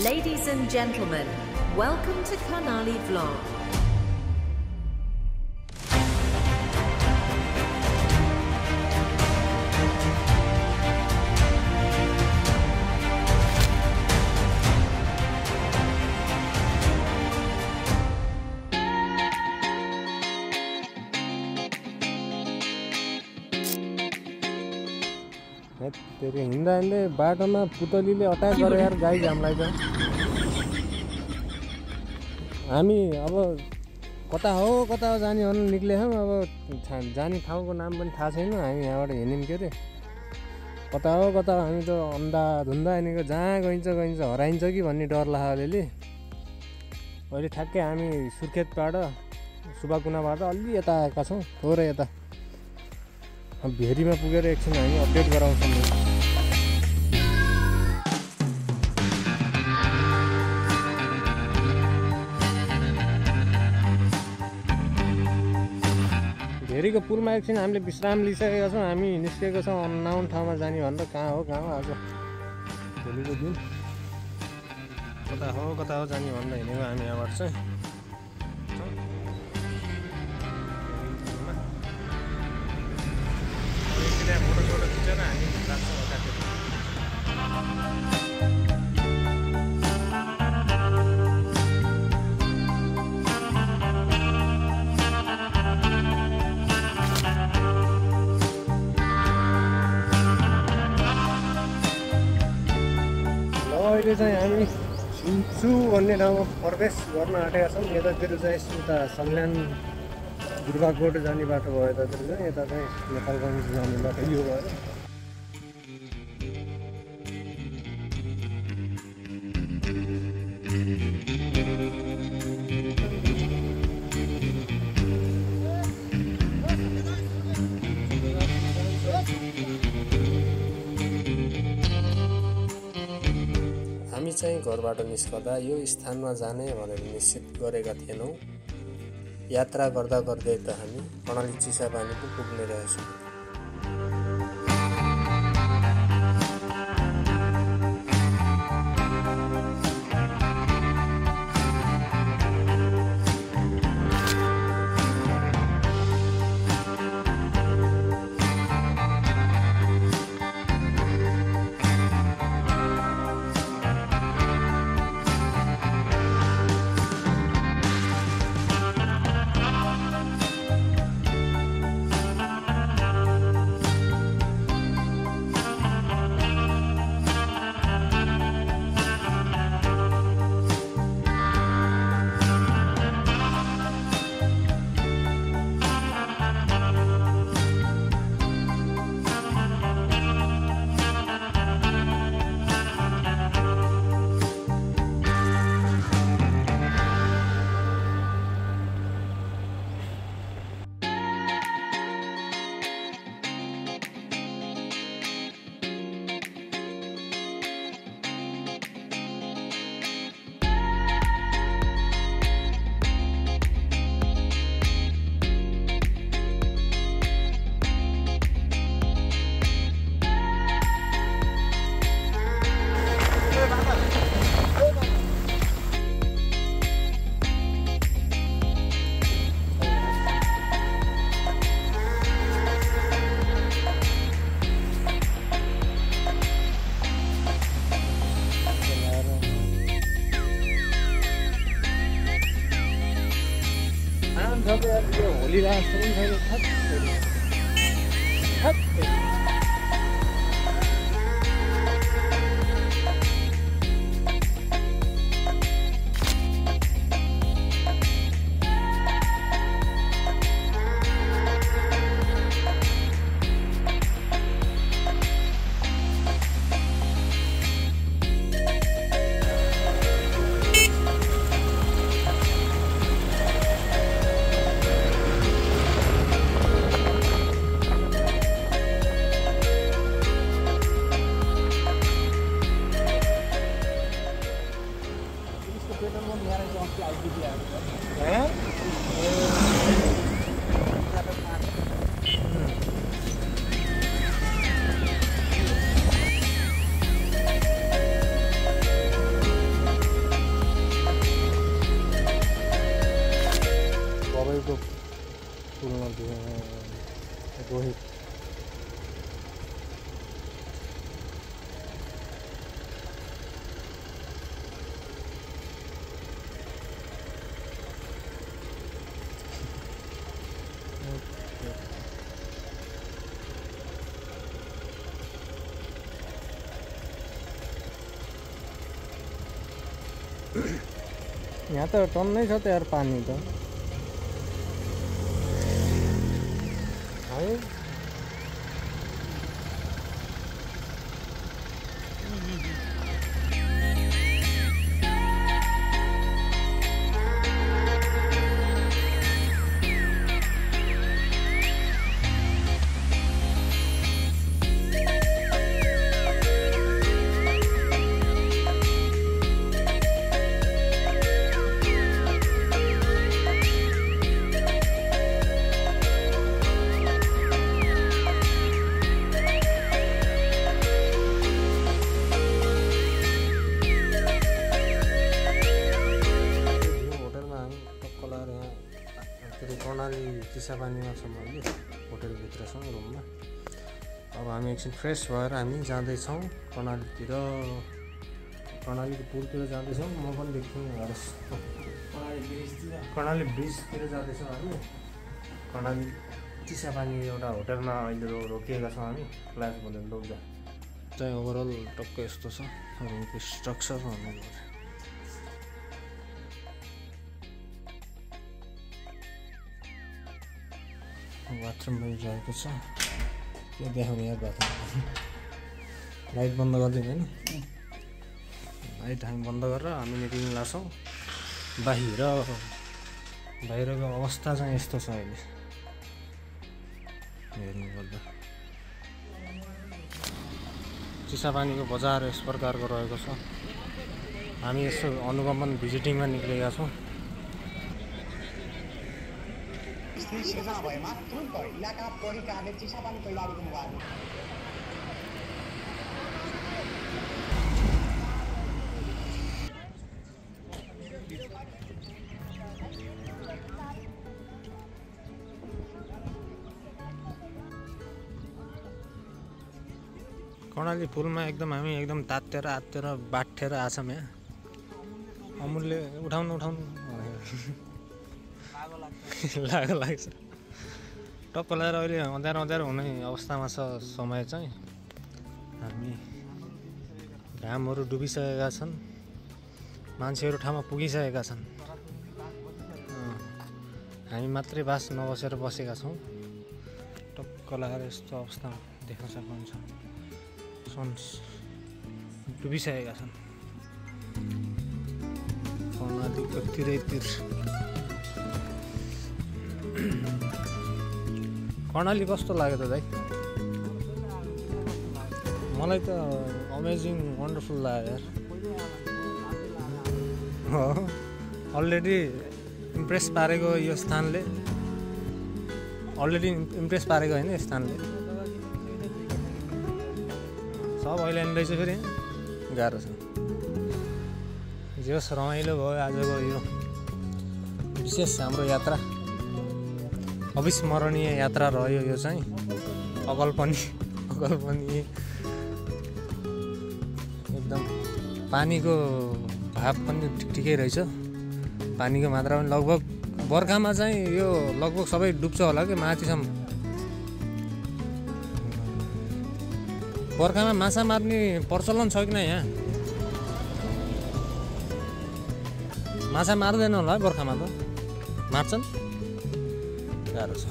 Ladies and gentlemen, welcome to Karnali Vlog. तेरे हिँड्दा हिँड्दै बाटोमा पुतलीले अट्याक गरे यार गाई हामीलाई त हामी अब कता हो जाने भन्नु निक्लेछौँ। अब जाने ठाउँको नाम पनि थाहा छैन। हामी यहाँबाट हिँड्यौँ के अरे कता हो हामी त अन्धाधुन्दा हिँडेको जहाँ गइन्छ हराइन्छ कि भन्ने डर लाग्यो अलिअलि। अहिले ठ्याक्कै हामी सुर्खेतबाट सुबाकुनाबाट अलि यता आएका छौँ, थोरै यता। भेरीमा पुगेर एकछिन हामी अपडेट गराउँछौँ। भेरीको पुलमा एकछिन हामीले विश्राम लिइसकेका छौँ। हामी निस्केको छौँ अननाउन ठाउँमा जाने भनेर। कहाँ हो आज भोलिको दिन कता हो जाने भनेर हिँडेको हामी यहाँबाट चाहिँ। फोटो खिचेर हामी लाग्छौँ यतातिर। अहिले चाहिँ हामी सिन्चु भन्ने ठाउँमा प्रवेश गर्न आँटेका छौँ। यतातिर चाहिँ उता सल्यान दुर्गाकोट जाने बाटो भयो। यतातिर चाहिँ यता चाहिँ नेपालगञ्ज जाने बाटो यो भयो। हामी चाहिँ घरबाट निस्कँदा यो स्थानमा जाने भनेर निश्चित गरेका थिएनौँ। यात्रा गर्दा गर्दै त हामी कर्णाली चिसापानी पो पुग्ने रहेछौँ। होली रोहित यहाँ त टन्नै छ त यार पानी त है। कर्णाली चिसापानीमा छौँ अहिले होटलभित्र छौँ रुममा। अब हामी एकछिन फ्रेस भएर हामी जाँदैछौँ कर्णालीतिर, कर्णालीको पुलतिर जाँदैछौँ। म पनि देख्छु कर्णाली ब्रिजतिर जाँदैछौँ हामी। कर्णाली चिसापानी एउटा होटलमा अहिले रोकिएका छौँ हामी क्लास बोलेर लोग्दा चाहिँ। ओभरअल टक्क यस्तो छ रुमको स्ट्रक्चर भन्नुपर्छ। बाथरुम पनि रहेको छ, के देखाउने यार बाथरुम। लाइट बन्द गरिदिनु होइन, लाइट हामी बन्द गरेर हामी निक्लिन लाग्छौँ बाहिर। बाहिरको अवस्था चाहिँ यस्तो छ अहिले हेर्नुपर्दा। चिसापानीको बजार यस प्रकारको रहेको छ। हामी यसो अनुगमन भिजिटिङमा निक्लेका छौँ। सिर्जना भएमा तुरन्त इलाका प्रहरीकारले चिसापानी कैला रोक्नु भयो। कर्णाली पुलमा एकदम हामी एकदम तातेर आत्तेर बाठेर आछौँ यहाँ। अमुलले उठाउनु लागो लाग्छ। टक्क लगाएर अहिले अँध्यारो हुने अवस्थामा छ समय चाहिँ। हामी घामहरू डुबिसकेका छन्, मान्छेहरू ठाउँमा पुगिसकेका छन्। हामी मात्रै बास नबसेर बसेका छौँ। टक्क लगाएर यस्तो अवस्थामा देख्न सक्नुहुन्छ सन्स डुबिसकेका छन् कर्णालीको तिरैतिर। कर्णाली कस्तो लाग्यो त दाइ? मलाई त अमेजिङ वन्डरफुल लाग्यो यार। हो अलरेडी इम्प्रेस पारेको यो स्थानले, अलरेडी इम्प्रेस पारेको होइन यो स्थानले। सब अहिले रहेछ फेरि गाह्रो छ। जे होस् रमाइलो भयो आजको यो विशेष हाम्रो यात्रा, अविस्मरणीय यात्रा रह्यो यो चाहिँ। अगलपनी एकदम पानीको भाव पनि ठिकै रहेछ। पानीको मात्रा पनि लगभग बर्खामा चाहिँ यो लगभग सबै डुब्छ होला कि माथिसम्म। बर्खामा माछा मार्ने प्रचलन छ कि न यहाँ? माछा मार्दैन होला बर्खामा त? मार्छन्? गाह्रो छ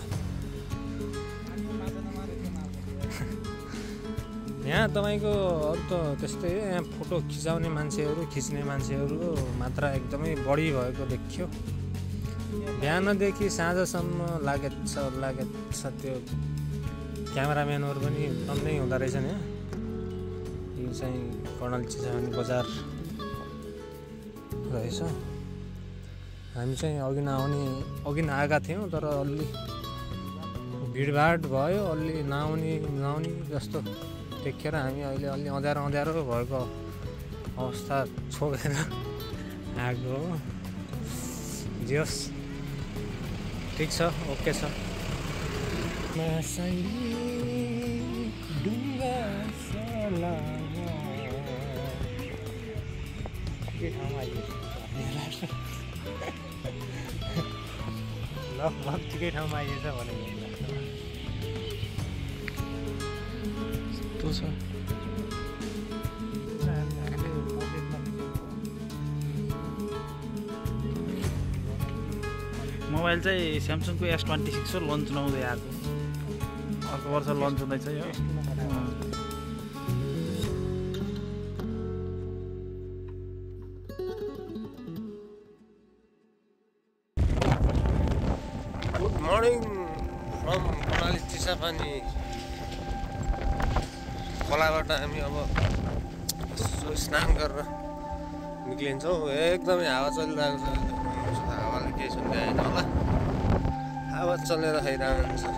यहाँ तपाईँको। अरू त त्यस्तै हो, यहाँ फोटो खिच्ने मान्छेहरूको मात्रा एकदमै बढी भएको देखियो। बिहानदेखि साँझसम्म लागेछ त्यो क्यामेराम्यानहरू पनि टन्नै हुँदो रहेछन् यहाँ। यो चाहिँ कर्णाली चिसापानी बजार रहेछ। हामी चाहिँ अघि नआएका थियौँ, तर अलि भिडभाड भयो, अलि नआउने जस्तो देखेर हामी अहिले अलि अँध्यारो भएको अवस्था छोडेर आएको हो। जे होस् ठिक छ, ओके छ। लगभग ठिकै ठाउँमा आइएछ भने यस्तो छ मोबाइल चाहिँ स्यामसङको S26 हो लन्च नहुँदै आएको अर्को वर्ष लन्च हुँदैछ यो good morning from Karnali Chisapani खोलाबाट हामी अब स्नान गरेर निक्लिन्छौँ एकदमै हावा चलिरहेको छ हावाले केही सुन्दै होइन होला हावा चलेर खाइरहन्छ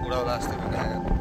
उडाउला जस्तो भइरहेको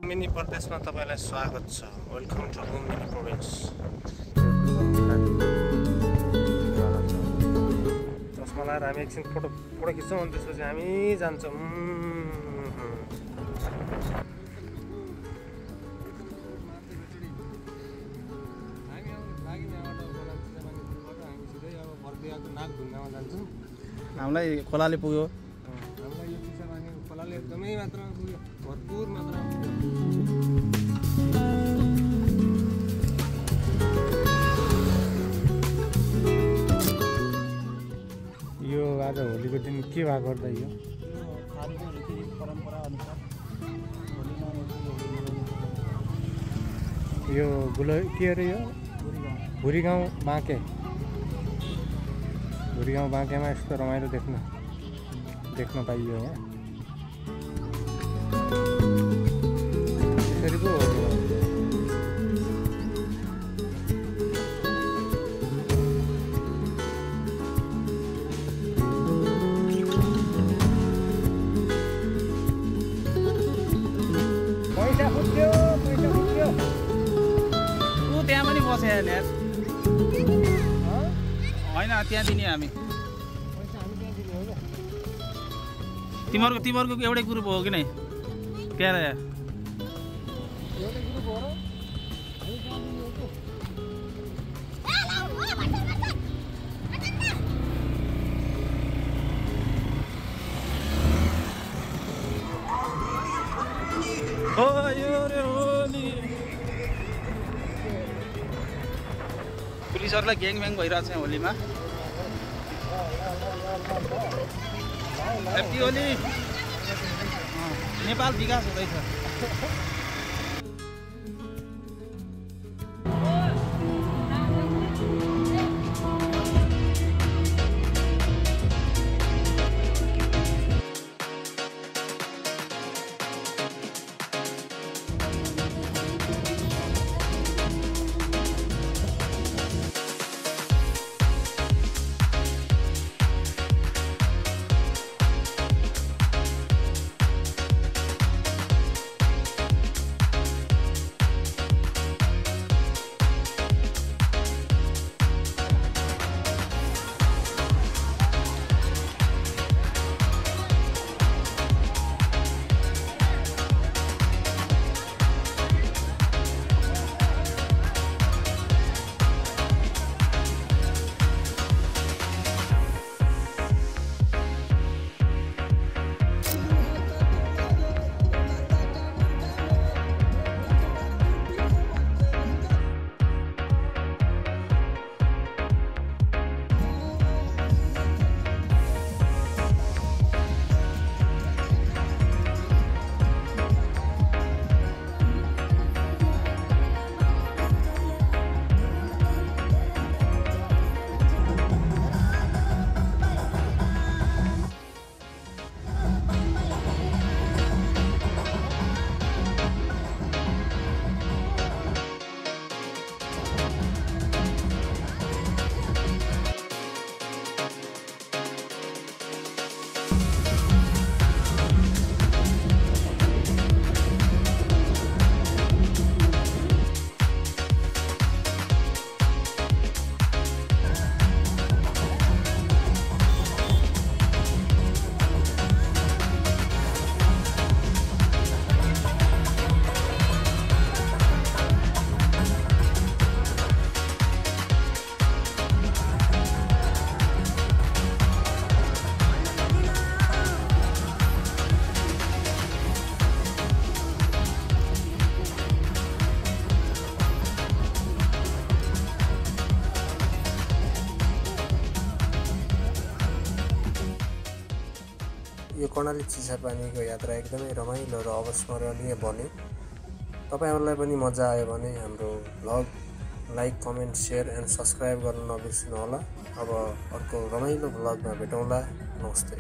मिनी प्रदेशमा तपाईलाई स्वागत छ वेलकम टु मिनी प्रोभिन्स चस्मा लगाएर हामी एकछिन फोटो खिच्छौँ अनि त्यसपछि हामी जान्छौँ हामीलाई खोलाले पुग्यो हामीलाई यो चिसापानी खोलाले एकदमै मात्रामा पुग्यो भरपुर मात्रामा यो आज होलीको दिन के भएको त यो परम्परा अनुसार यो के अरे यो भुरी गाउँ बाँके बाँकेमा यस्तो रमाइलो देख्न पाइयो यहाँ यसरी पो पैसा फुट्यो त्यहाँ पनि बसे यार होइन त्यहाँ दिने हामी तिमीहरूको एउटै ग्रुप हो कि नै प्यारा पुलिसहरूलाई ग्याङम्याङ भइरहेको छ होलीमा ह्याप्पी होली नेपाल विकास हुँदैछ कर्णाली चिसापानीको यात्रा एकदमै रमाइलो र अविस्मरणीय बन्यो। तपाईहरुलाई पनि मजा आयो भने हाम्रो vlog like, comment, share and subscribe गर्न नबिर्सनु होला। अब अर्को रमाइलो भ्लगमा भेटौँला। नमस्ते।